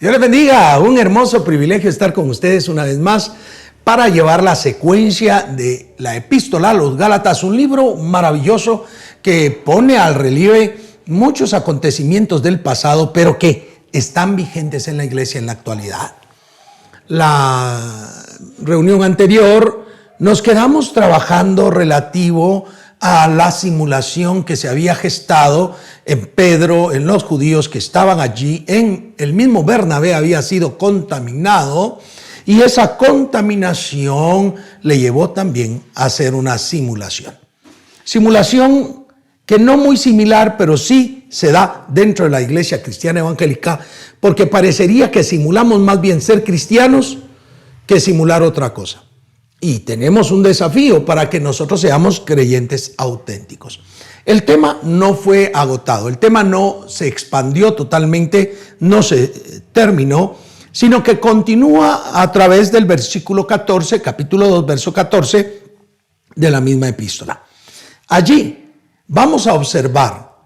Dios les bendiga, un hermoso privilegio estar con ustedes una vez más para llevar la secuencia de la Epístola a los Gálatas, un libro maravilloso que pone al relieve muchos acontecimientos del pasado, pero que están vigentes en la iglesia en la actualidad. La reunión anterior nos quedamos trabajando relativo a la simulación que se había gestado en Pedro, en los judíos que estaban allí. En el mismo Bernabé había sido contaminado y esa contaminación le llevó también a hacer una simulación. Simulación que no muy similar, pero sí se da dentro de la iglesia cristiana evangélica, porque parecería que simulamos más bien ser cristianos que simular otra cosa. Y tenemos un desafío para que nosotros seamos creyentes auténticos. El tema no fue agotado, el tema no se expandió totalmente, no se terminó, sino que continúa a través del versículo 14, capítulo 2, verso 14 de la misma epístola. Allí vamos a observar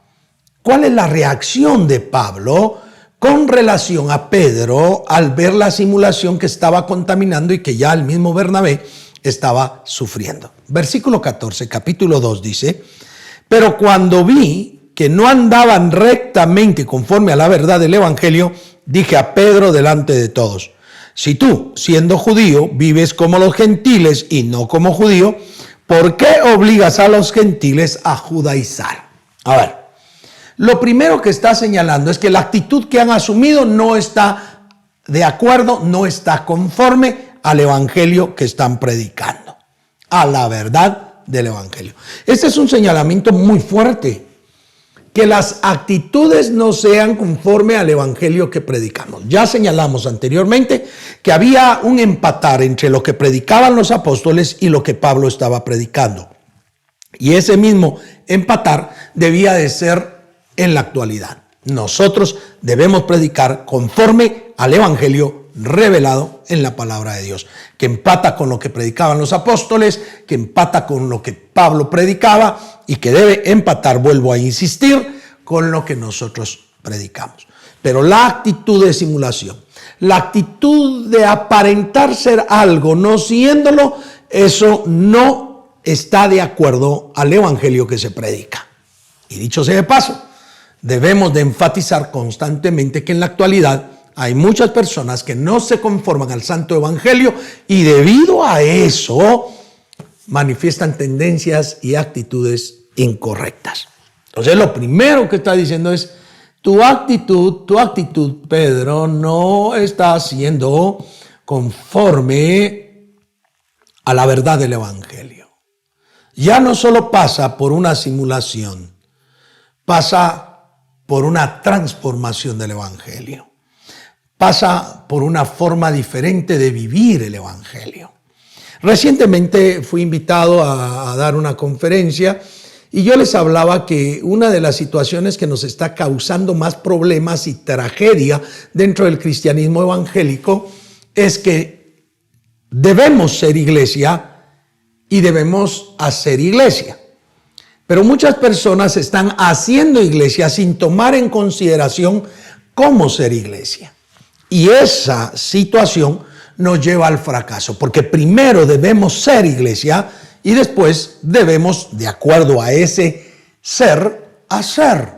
cuál es la reacción de Pablo con relación a Pedro al ver la simulación que estaba contaminando y que ya el mismo Bernabé estaba sufriendo. Versículo 14, capítulo 2 dice: pero cuando vi que no andaban rectamente conforme a la verdad del evangelio, dije a Pedro delante de todos: si tú, siendo judío, vives como los gentiles y no como judío, ¿por qué obligas a los gentiles a judaizar? A ver, lo primero que está señalando es que la actitud que han asumido no está de acuerdo, no está conforme al evangelio que están predicando, a la verdad del evangelio. Este es un señalamiento muy fuerte, que las actitudes no sean conforme al evangelio que predicamos. Ya señalamos anteriormente que había un empatar entre lo que predicaban los apóstoles y lo que Pablo estaba predicando. Y ese mismo empatar debía de ser en la actualidad. Nosotros debemos predicar conforme al evangelio revelado en la palabra de Dios, que empata con lo que predicaban los apóstoles, que empata con lo que Pablo predicaba y que debe empatar, vuelvo a insistir, con lo que nosotros predicamos. Pero la actitud de simulación, la actitud de aparentar ser algo no siéndolo, eso no está de acuerdo al evangelio que se predica. Y dicho sea de paso, debemos de enfatizar constantemente que en la actualidad hay muchas personas que no se conforman al santo evangelio y debido a eso manifiestan tendencias y actitudes incorrectas. Entonces lo primero que está diciendo es: tu actitud, Pedro, no está siendo conforme a la verdad del evangelio. Ya no solo pasa por una simulación, pasa por una transformación del evangelio. Pasa por una forma diferente de vivir el evangelio. Recientemente fui invitado a dar una conferencia y yo les hablaba que una de las situaciones que nos está causando más problemas y tragedia dentro del cristianismo evangélico es que debemos ser iglesia y debemos hacer iglesia. Pero muchas personas están haciendo iglesia sin tomar en consideración cómo ser iglesia. Y esa situación nos lleva al fracaso, porque primero debemos ser iglesia y después debemos, de acuerdo a ese ser, hacer.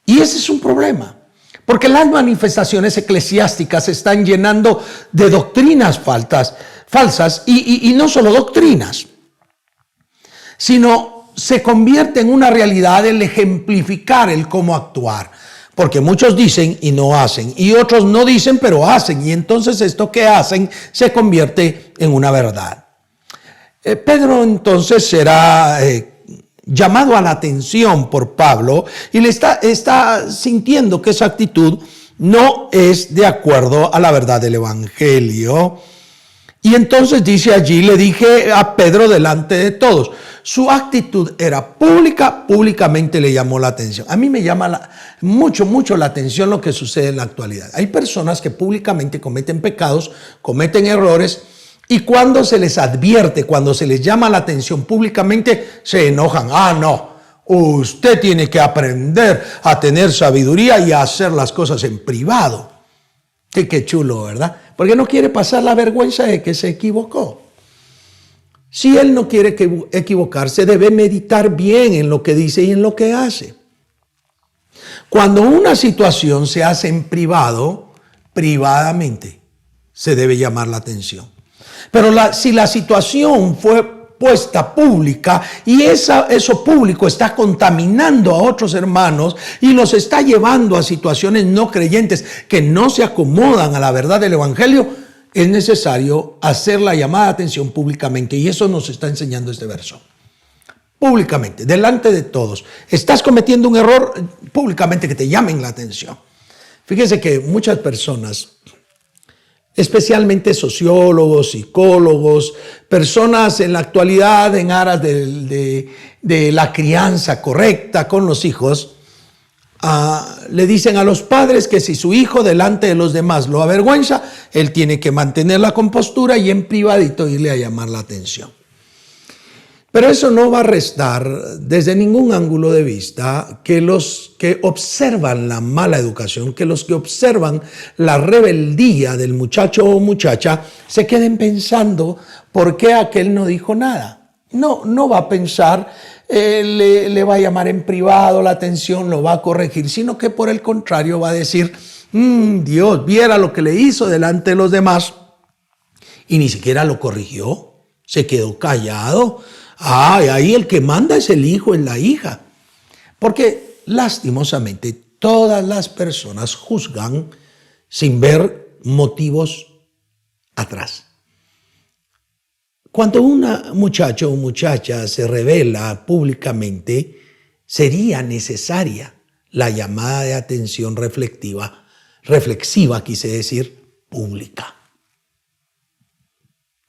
Y ese es un problema, porque las manifestaciones eclesiásticas se están llenando de doctrinas falsas y no solo doctrinas, sino se convierte en una realidad el ejemplificar el cómo actuar. Porque muchos dicen y no hacen, y otros no dicen pero hacen, y entonces esto que hacen se convierte en una verdad. Pedro entonces será llamado a la atención por Pablo y le está sintiendo que esa actitud no es de acuerdo a la verdad del evangelio. Y entonces dice allí: le dije a Pedro delante de todos. Su actitud era pública, públicamente le llamó la atención. A mí me llama mucho la atención lo que sucede en la actualidad. Hay personas que públicamente cometen pecados, cometen errores, y cuando se les advierte, cuando se les llama la atención públicamente, se enojan. Ah, no, Usted tiene que aprender a tener sabiduría y a hacer las cosas en privado. Qué chulo, ¿verdad? Porque no quiere pasar la vergüenza de que se equivocó. Si él no quiere equivocarse, debe meditar bien en lo que dice y en lo que hace. Cuando una situación se hace en privado, privadamente, se debe llamar la atención. Pero si la situación fue puesta pública y eso público está contaminando a otros hermanos y los está llevando a situaciones no creyentes que no se acomodan a la verdad del evangelio, es necesario hacer la llamada de atención públicamente, y eso nos está enseñando este verso. Públicamente, delante de todos. Estás cometiendo un error, públicamente, que te llamen la atención. Fíjense que muchas personas, especialmente sociólogos, psicólogos, personas en la actualidad en aras de la crianza correcta con los hijos, le dicen a los padres que si su hijo delante de los demás lo avergüenza, él tiene que mantener la compostura y en privadito irle a llamar la atención. Pero eso no va a restar desde ningún ángulo de vista que los que observan la mala educación, que los que observan la rebeldía del muchacho o muchacha se queden pensando por qué aquel no dijo nada. No va a pensar, le va a llamar en privado la atención, lo va a corregir, sino que por el contrario va a decir, Dios, viera lo que le hizo delante de los demás y ni siquiera lo corrigió, se quedó callado. Ahí el que manda es el hijo, es la hija. Porque lastimosamente todas las personas juzgan sin ver motivos atrás. Cuando una muchacho o muchacha se revela públicamente, sería necesaria la llamada de atención reflexiva, quise decir, pública.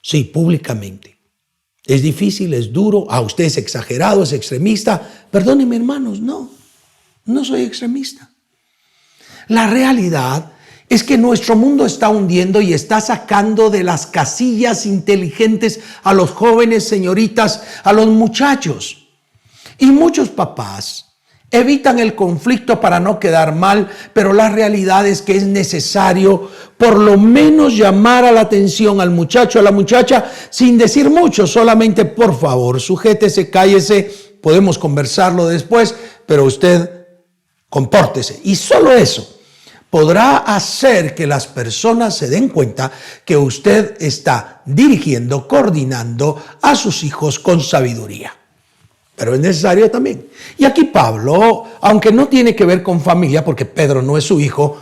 Sí, públicamente. Es difícil, es duro, usted es exagerado, es extremista. Perdónenme, hermanos, no soy extremista. La realidad es que nuestro mundo está hundiendo y está sacando de las casillas inteligentes a los jóvenes, señoritas, a los muchachos. Y muchos papás evitan el conflicto para no quedar mal, pero la realidad es que es necesario por lo menos llamar a la atención al muchacho, a la muchacha, sin decir mucho, solamente por favor, sujétese, cállese, podemos conversarlo después, pero usted compórtese. Y solo eso podrá hacer que las personas se den cuenta que usted está dirigiendo, coordinando a sus hijos con sabiduría. Pero es necesario también. Y aquí Pablo, aunque no tiene que ver con familia, porque Pedro no es su hijo,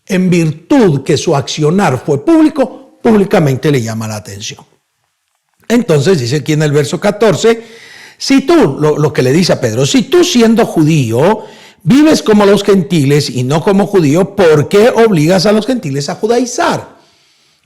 en virtud que su accionar fue público, públicamente le llama la atención. Entonces dice aquí en el verso 14, si tú, lo que le dice a Pedro, si tú siendo judío vives como los gentiles y no como judío, ¿por qué obligas a los gentiles a judaizar?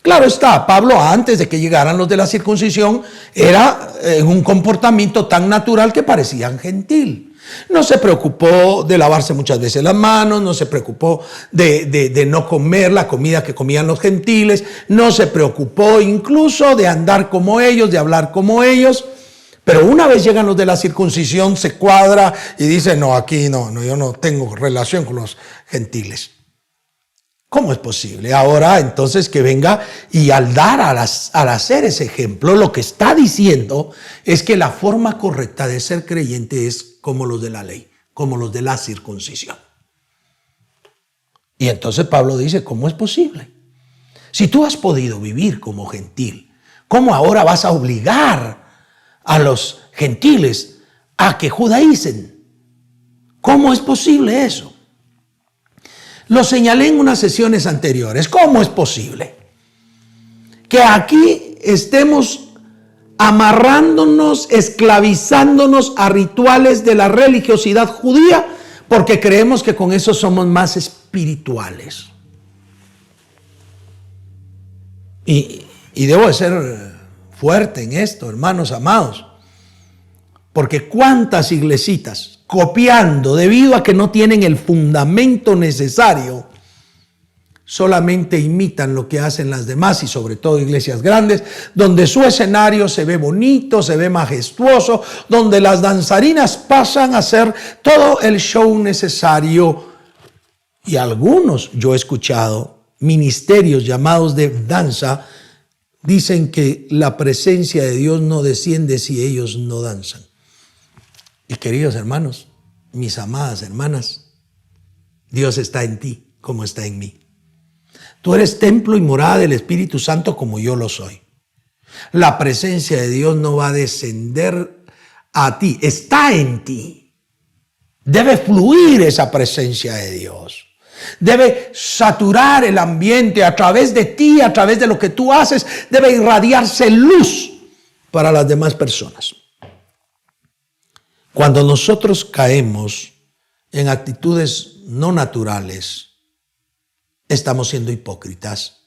Claro está, Pablo antes de que llegaran los de la circuncisión era un comportamiento tan natural que parecían gentil. No se preocupó de lavarse muchas veces las manos, no se preocupó de no comer la comida que comían los gentiles, no se preocupó incluso de andar como ellos, de hablar como ellos. Pero una vez llegan los de la circuncisión, se cuadra y dice, no, aquí no, yo no tengo relación con los gentiles. ¿Cómo es posible? Ahora entonces que venga y al hacer ese ejemplo, lo que está diciendo es que la forma correcta de ser creyente es como los de la ley, como los de la circuncisión. Y entonces Pablo dice, ¿cómo es posible? Si tú has podido vivir como gentil, ¿cómo ahora vas a obligar a los gentiles a que judaicen? ¿Cómo es posible eso? Lo señalé en unas sesiones anteriores. ¿Cómo es posible que aquí estemos amarrándonos, esclavizándonos a rituales de la religiosidad judía porque creemos que con eso somos más espirituales? Y debo de ser fuerte en esto, hermanos amados, porque cuántas iglesitas copiando debido a que no tienen el fundamento necesario, solamente imitan lo que hacen las demás y sobre todo iglesias grandes, donde su escenario se ve bonito, se ve majestuoso, donde las danzarinas pasan a hacer todo el show necesario. Y algunos, yo he escuchado, ministerios llamados de danza, dicen que la presencia de Dios no desciende si ellos no danzan. Y queridos hermanos, mis amadas hermanas, Dios está en ti como está en mí. Tú eres templo y morada del Espíritu Santo como yo lo soy. La presencia de Dios no va a descender a ti, está en ti. Debe fluir esa presencia de Dios. Debe saturar el ambiente a través de ti, a través de lo que tú haces. Debe irradiarse luz para las demás personas. Cuando nosotros caemos en actitudes no naturales, estamos siendo hipócritas,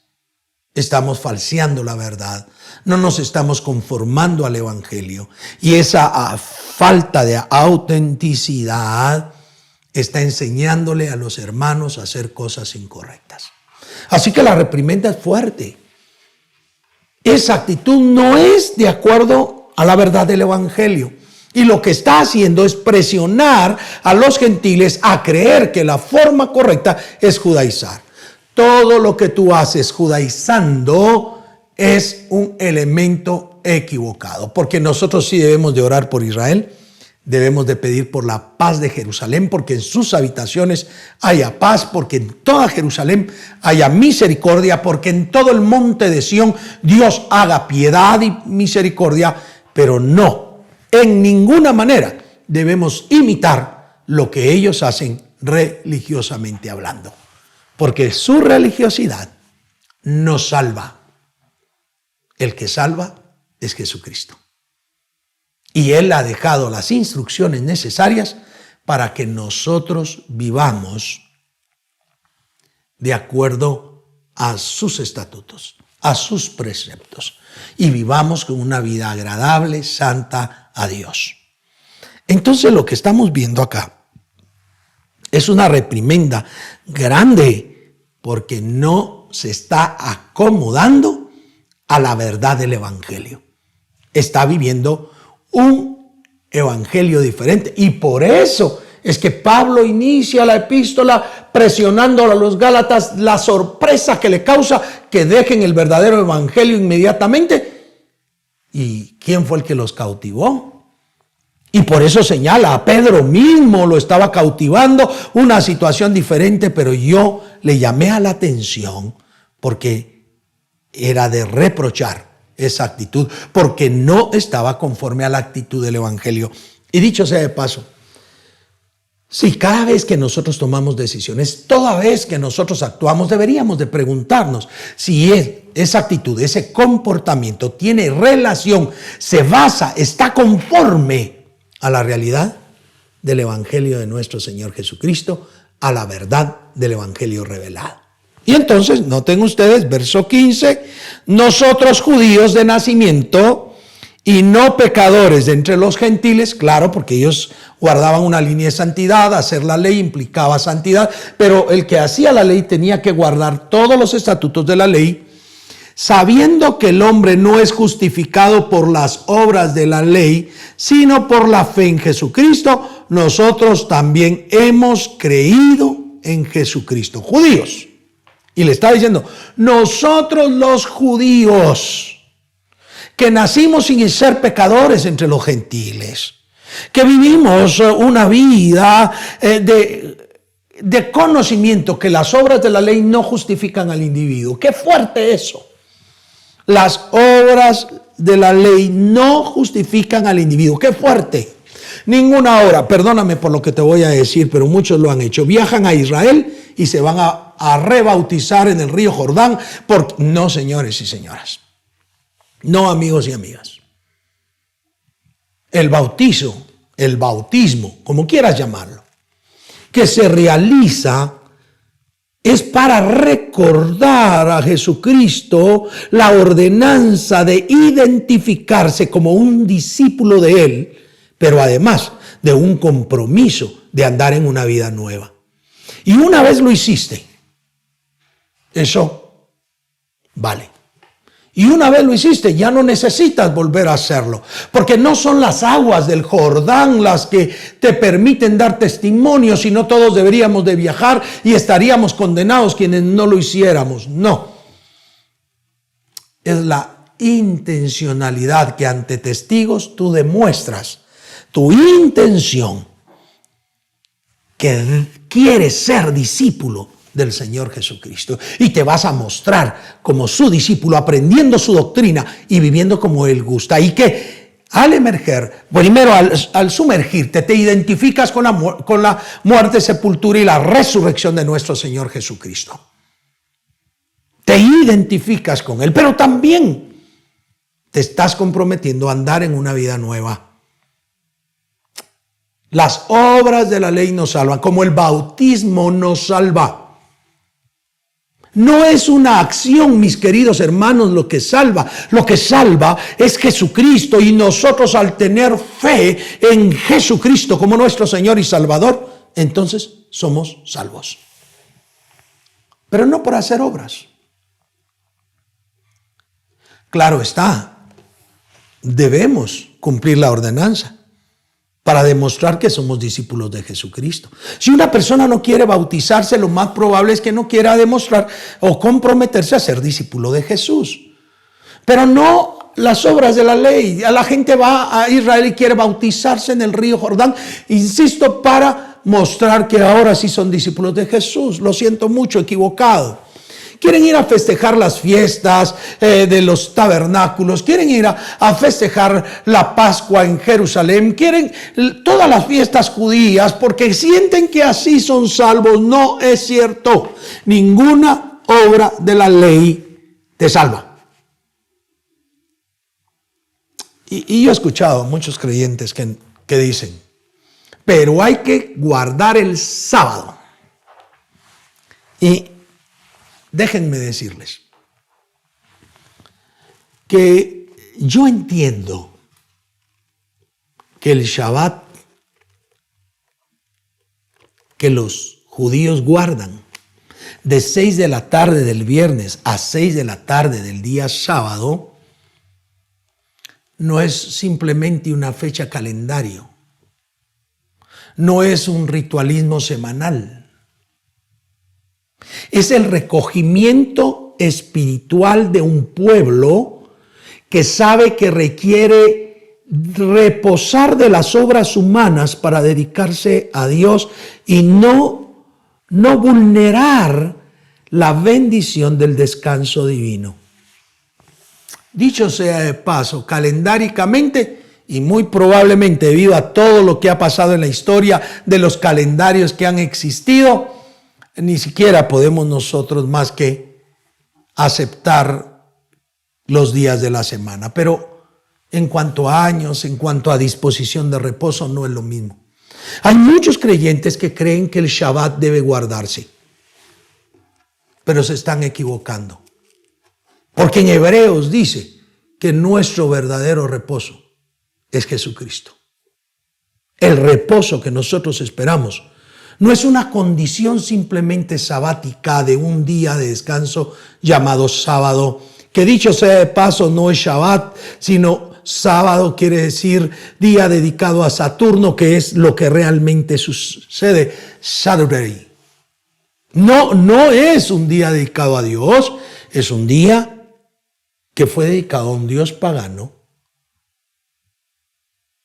estamos falseando la verdad, no nos estamos conformando al Evangelio. Y esa falta de autenticidad está enseñándole a los hermanos a hacer cosas incorrectas. Así que la reprimenda es fuerte. Esa actitud no es de acuerdo a la verdad del Evangelio. Y lo que está haciendo es presionar a los gentiles a creer que la forma correcta es judaizar. Todo lo que tú haces judaizando es un elemento equivocado. Porque nosotros sí debemos de orar por Israel. Debemos de pedir por la paz de Jerusalén, porque en sus habitaciones haya paz, porque en toda Jerusalén haya misericordia, porque en todo el monte de Sión Dios haga piedad y misericordia, pero no, en ninguna manera debemos imitar lo que ellos hacen religiosamente hablando, porque su religiosidad no salva. El que salva es Jesucristo. Y Él ha dejado las instrucciones necesarias para que nosotros vivamos de acuerdo a sus estatutos, a sus preceptos, y vivamos con una vida agradable, santa a Dios. Entonces lo que estamos viendo acá es una reprimenda grande porque no se está acomodando a la verdad del Evangelio. Está viviendo un evangelio diferente. Y por eso es que Pablo inicia la epístola presionando a los Gálatas, la sorpresa que le causa que dejen el verdadero evangelio inmediatamente. ¿Y quién fue el que los cautivó? Y por eso señala, a Pedro mismo lo estaba cautivando, una situación diferente, pero yo le llamé a la atención porque era de reprochar esa actitud, porque no estaba conforme a la actitud del Evangelio. Y dicho sea de paso, si cada vez que nosotros tomamos decisiones, toda vez que nosotros actuamos, deberíamos de preguntarnos si esa actitud, ese comportamiento tiene relación, se basa, está conforme a la realidad del Evangelio de nuestro Señor Jesucristo, a la verdad del Evangelio revelado. Y entonces, noten ustedes, verso 15, nosotros judíos de nacimiento y no pecadores de entre los gentiles, claro, porque ellos guardaban una línea de santidad, hacer la ley implicaba santidad, pero el que hacía la ley tenía que guardar todos los estatutos de la ley, sabiendo que el hombre no es justificado por las obras de la ley, sino por la fe en Jesucristo, nosotros también hemos creído en Jesucristo. Judíos. Y le está diciendo, nosotros los judíos, que nacimos sin ser pecadores entre los gentiles, que vivimos una vida de conocimiento que las obras de la ley no justifican al individuo. ¡Qué fuerte eso! Las obras de la ley no justifican al individuo. ¡Qué fuerte! Ninguna obra, perdóname por lo que te voy a decir, pero muchos lo han hecho. Viajan a Israel y se van a rebautizar en el río Jordán. No, señores y señoras. No, amigos y amigas. El bautismo, como quieras llamarlo, que se realiza es para recordar a Jesucristo la ordenanza de identificarse como un discípulo de Él, pero además de un compromiso de andar en una vida nueva. Y una vez lo hiciste, Eso vale. Y una vez lo hiciste, ya no necesitas volver a hacerlo, porque no son las aguas del Jordán las que te permiten dar testimonio, sino todos deberíamos de viajar y estaríamos condenados quienes no lo hiciéramos. No. Es la intencionalidad que ante testigos tú demuestras tu intención que quieres ser discípulo del Señor Jesucristo, y te vas a mostrar como su discípulo, aprendiendo su doctrina y viviendo como Él gusta. Y que al emerger, primero al sumergirte, te identificas con la muerte, sepultura y la resurrección de nuestro Señor Jesucristo. Te identificas con Él, pero también te estás comprometiendo a andar en una vida nueva. Las obras de la ley nos salvan, como el bautismo nos salva. No es una acción, mis queridos hermanos, lo que salva. Lo que salva es Jesucristo, y nosotros, al tener fe en Jesucristo como nuestro Señor y Salvador, entonces somos salvos. Pero no por hacer obras. Claro está, debemos cumplir la ordenanza para demostrar que somos discípulos de Jesucristo. Si una persona no quiere bautizarse, lo más probable es que no quiera demostrar o comprometerse a ser discípulo de Jesús. Pero no las obras de la ley. La gente va a Israel y quiere bautizarse en el río Jordán, insisto, para mostrar que ahora sí son discípulos de Jesús. Lo siento mucho, equivocado. Quieren ir a festejar las fiestas de los tabernáculos, quieren ir a festejar la Pascua en Jerusalén, quieren todas las fiestas judías porque sienten que así son salvos. No es cierto. Ninguna obra de la ley te salva. Y yo he escuchado a muchos creyentes que dicen, pero hay que guardar el sábado. Y déjenme decirles que yo entiendo que el Shabbat que los judíos guardan de 6 de la tarde del viernes a 6 de la tarde del día sábado no es simplemente una fecha calendario, no es un ritualismo semanal. Es el recogimiento espiritual de un pueblo que sabe que requiere reposar de las obras humanas para dedicarse a Dios y no vulnerar la bendición del descanso divino. Dicho sea de paso, calendáricamente y muy probablemente debido a todo lo que ha pasado en la historia de los calendarios que han existido, ni siquiera podemos nosotros más que aceptar los días de la semana. Pero en cuanto a años, en cuanto a disposición de reposo, no es lo mismo. Hay muchos creyentes que creen que el Shabbat debe guardarse, pero se están equivocando. Porque en Hebreos dice que nuestro verdadero reposo es Jesucristo. El reposo que nosotros esperamos no es una condición simplemente sabática de un día de descanso llamado sábado, que dicho sea de paso no es Shabbat, sino sábado quiere decir día dedicado a Saturno, que es lo que realmente sucede, Saturday. No es un día dedicado a Dios, es un día que fue dedicado a un Dios pagano.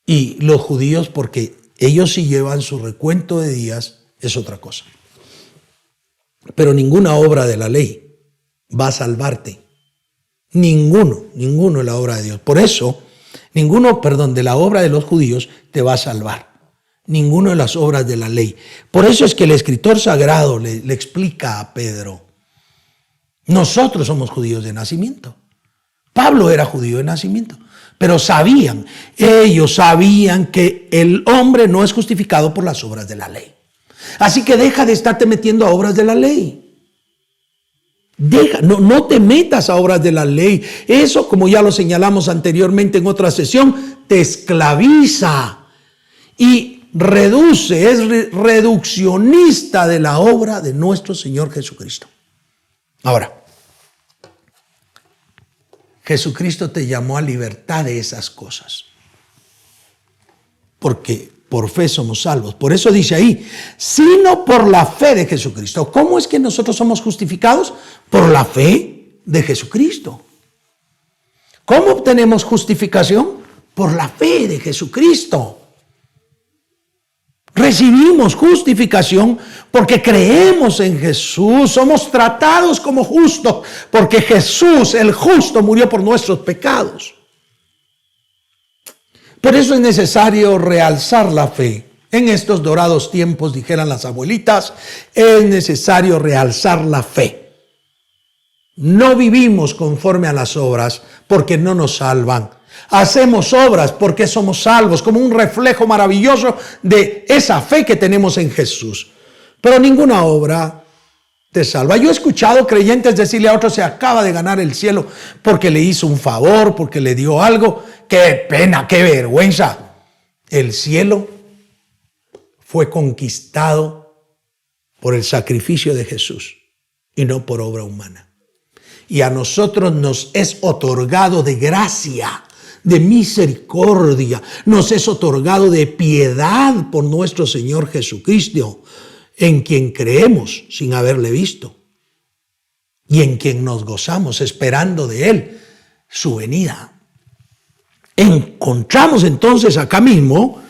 Y los judíos, porque ellos sí llevan su recuento de días, es otra cosa. Pero ninguna obra de la ley va a salvarte. Ninguno de la obra de Dios. Por eso, de la obra de los judíos te va a salvar. Ninguno de las obras de la ley. Por eso es que el escritor sagrado le explica a Pedro, nosotros somos judíos de nacimiento. Pablo era judío de nacimiento. Pero ellos sabían que el hombre no es justificado por las obras de la ley. Así que deja de estarte metiendo a obras de la ley. No te metas a obras de la ley. Eso, como ya lo señalamos anteriormente en otra sesión, te esclaviza y es reduccionista de la obra de nuestro Señor Jesucristo. Ahora, Jesucristo te llamó a libertad de esas cosas. Porque por fe somos salvos. Por eso dice ahí, sino por la fe de Jesucristo. ¿Cómo es que nosotros somos justificados? Por la fe de Jesucristo. ¿Cómo obtenemos justificación? Por la fe de Jesucristo. Recibimos justificación porque creemos en Jesús. Somos tratados como justos porque Jesús, el justo, murió por nuestros pecados. Por eso es necesario realzar la fe. En estos dorados tiempos, dijeran las abuelitas, es necesario realzar la fe. No vivimos conforme a las obras porque no nos salvan. Hacemos obras porque somos salvos, como un reflejo maravilloso de esa fe que tenemos en Jesús. Pero ninguna obra te salva. Yo he escuchado creyentes decirle a otros: se acaba de ganar el cielo porque le hizo un favor, porque le dio algo. ¡Qué pena, qué vergüenza! El cielo fue conquistado por el sacrificio de Jesús y no por obra humana. Y a nosotros nos es otorgado de gracia, de misericordia, nos es otorgado de piedad por nuestro Señor Jesucristo, en quien creemos sin haberle visto y en quien nos gozamos esperando de Él su venida. Encontramos entonces acá mismo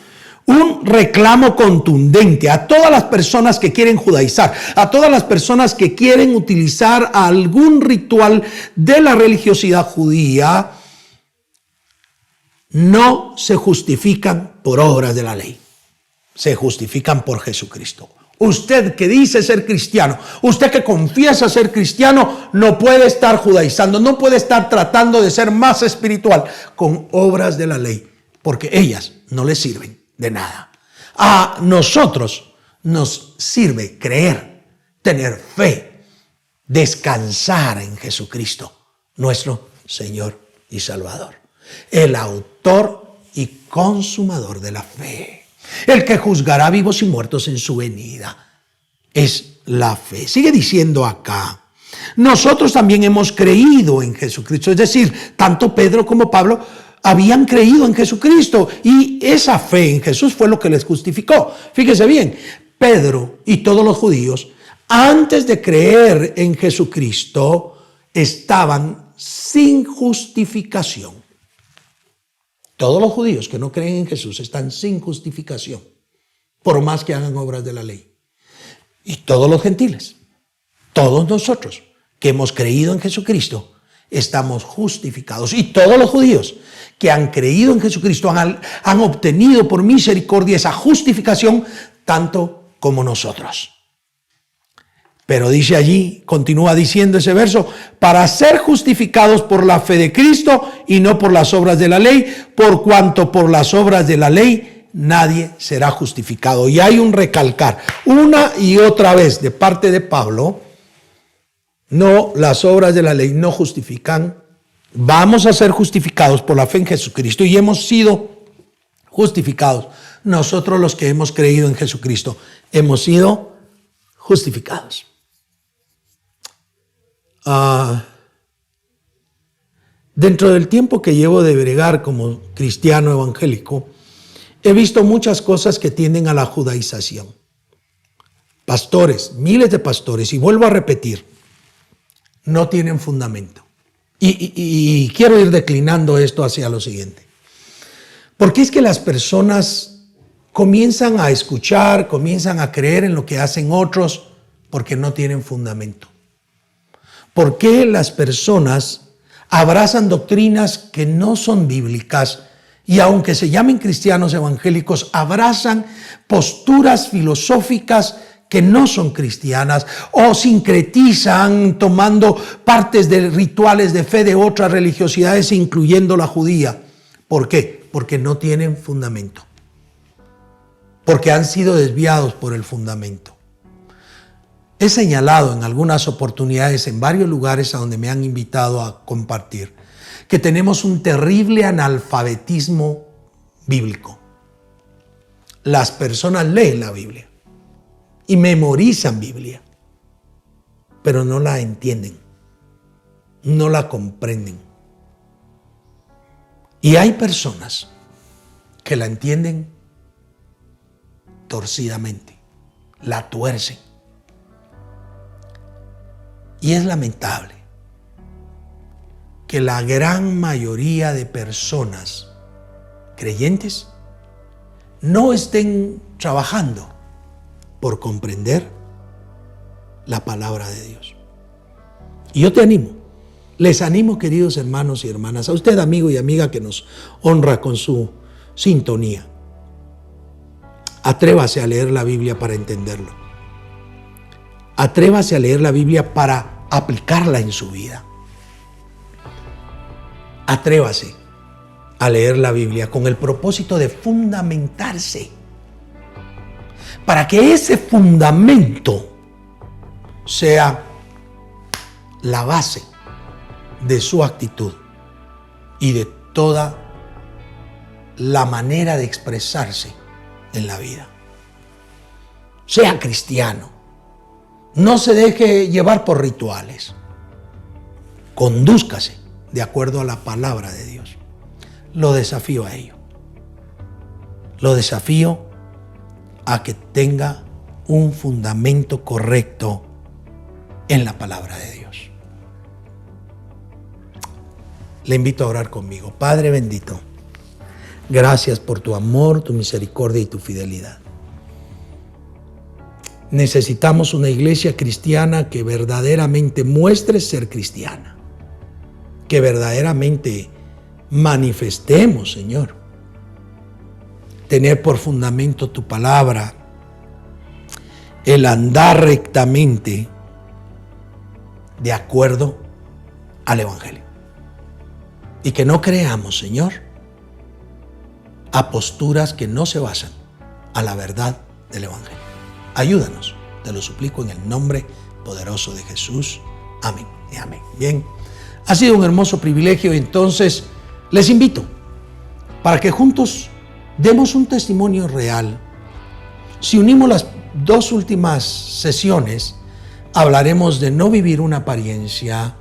un reclamo contundente a todas las personas que quieren judaizar, a todas las personas que quieren utilizar algún ritual de la religiosidad judía. No se justifican por obras de la ley, se justifican por Jesucristo. Usted que dice ser cristiano, usted que confiesa ser cristiano, no puede estar judaizando, no puede estar tratando de ser más espiritual con obras de la ley, porque ellas no le sirven de nada. A nosotros nos sirve creer, tener fe, descansar en Jesucristo, nuestro Señor y Salvador, el autor y consumador de la fe. El que juzgará vivos y muertos en su venida. Es la fe. Sigue diciendo acá: nosotros también hemos creído en Jesucristo. Es decir, tanto Pedro como Pablo habían creído en Jesucristo. Y esa fe en Jesús fue lo que les justificó. Fíjese bien, Pedro y todos los judíos, antes de creer en Jesucristo, estaban sin justificación. Todos los judíos que no creen en Jesús están sin justificación, por más que hagan obras de la ley. Y todos los gentiles, todos nosotros que hemos creído en Jesucristo, estamos justificados. Y todos los judíos que han creído en Jesucristo han obtenido por misericordia esa justificación, tanto como nosotros. Pero dice allí, continúa diciendo ese verso, para ser justificados por la fe de Cristo y no por las obras de la ley, por cuanto por las obras de la ley nadie será justificado. Y hay un recalcar una y otra vez de parte de Pablo: no, las obras de la ley no justifican. Vamos a ser justificados por la fe en Jesucristo y hemos sido justificados. Nosotros los que hemos creído en Jesucristo hemos sido justificados. Dentro del tiempo que llevo de bregar como cristiano evangélico, he visto muchas cosas que tienden a la judaización. Pastores, miles de pastores, y vuelvo a repetir, no tienen fundamento. Y quiero ir declinando esto hacia lo siguiente. Porque es que las personas comienzan a escuchar, comienzan a creer en lo que hacen otros porque no tienen fundamento. ¿Por qué las personas abrazan doctrinas que no son bíblicas y, aunque se llamen cristianos evangélicos, abrazan posturas filosóficas que no son cristianas o sincretizan tomando partes de rituales de fe de otras religiosidades, incluyendo la judía? ¿Por qué? Porque no tienen fundamento. Porque han sido desviados por el fundamento. He señalado en algunas oportunidades en varios lugares a donde me han invitado a compartir que tenemos un terrible analfabetismo bíblico. Las personas leen la Biblia y memorizan Biblia, pero no la entienden. no la comprenden. Y hay personas que la entienden torcidamente, la tuercen. Y es lamentable que la gran mayoría de personas creyentes no estén trabajando por comprender la palabra de Dios. Y yo te animo, les animo, queridos hermanos y hermanas, a usted, amigo y amiga que nos honra con su sintonía. Atrévase a leer la Biblia para entenderlo. Atrévase a leer la Biblia para aplicarla en su vida. Atrévase a leer la Biblia con el propósito de fundamentarse, para que ese fundamento sea la base de su actitud y de toda la manera de expresarse en la vida. Sea cristiano. No se deje llevar por rituales. Condúzcase de acuerdo a la palabra de Dios. Lo desafío a ello. Lo desafío a que tenga un fundamento correcto en la palabra de Dios. Le invito a orar conmigo. Padre bendito, gracias por tu amor, tu misericordia y tu fidelidad. Necesitamos una iglesia cristiana que verdaderamente muestre ser cristiana, que verdaderamente manifestemos, Señor, tener por fundamento tu palabra, el andar rectamente de acuerdo al Evangelio. Y que no creamos, Señor, a posturas que no se basan a la verdad del Evangelio. Ayúdanos, te lo suplico en el nombre poderoso de Jesús. Amén y amén. Bien, ha sido un hermoso privilegio y entonces les invito para que juntos demos un testimonio real. Si unimos las dos últimas sesiones, hablaremos de no vivir una apariencia,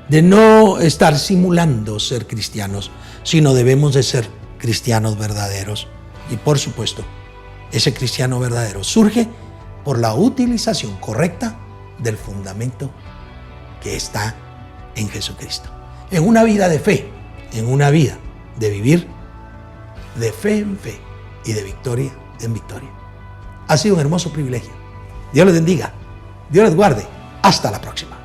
de no estar simulando ser cristianos, sino debemos de ser cristianos verdaderos. Y por supuesto, ese cristiano verdadero surge por la utilización correcta del fundamento que está en Jesucristo. En una vida de fe, en una vida de vivir de fe en fe y de victoria en victoria. Ha sido un hermoso privilegio. Dios les bendiga, Dios les guarde. Hasta la próxima.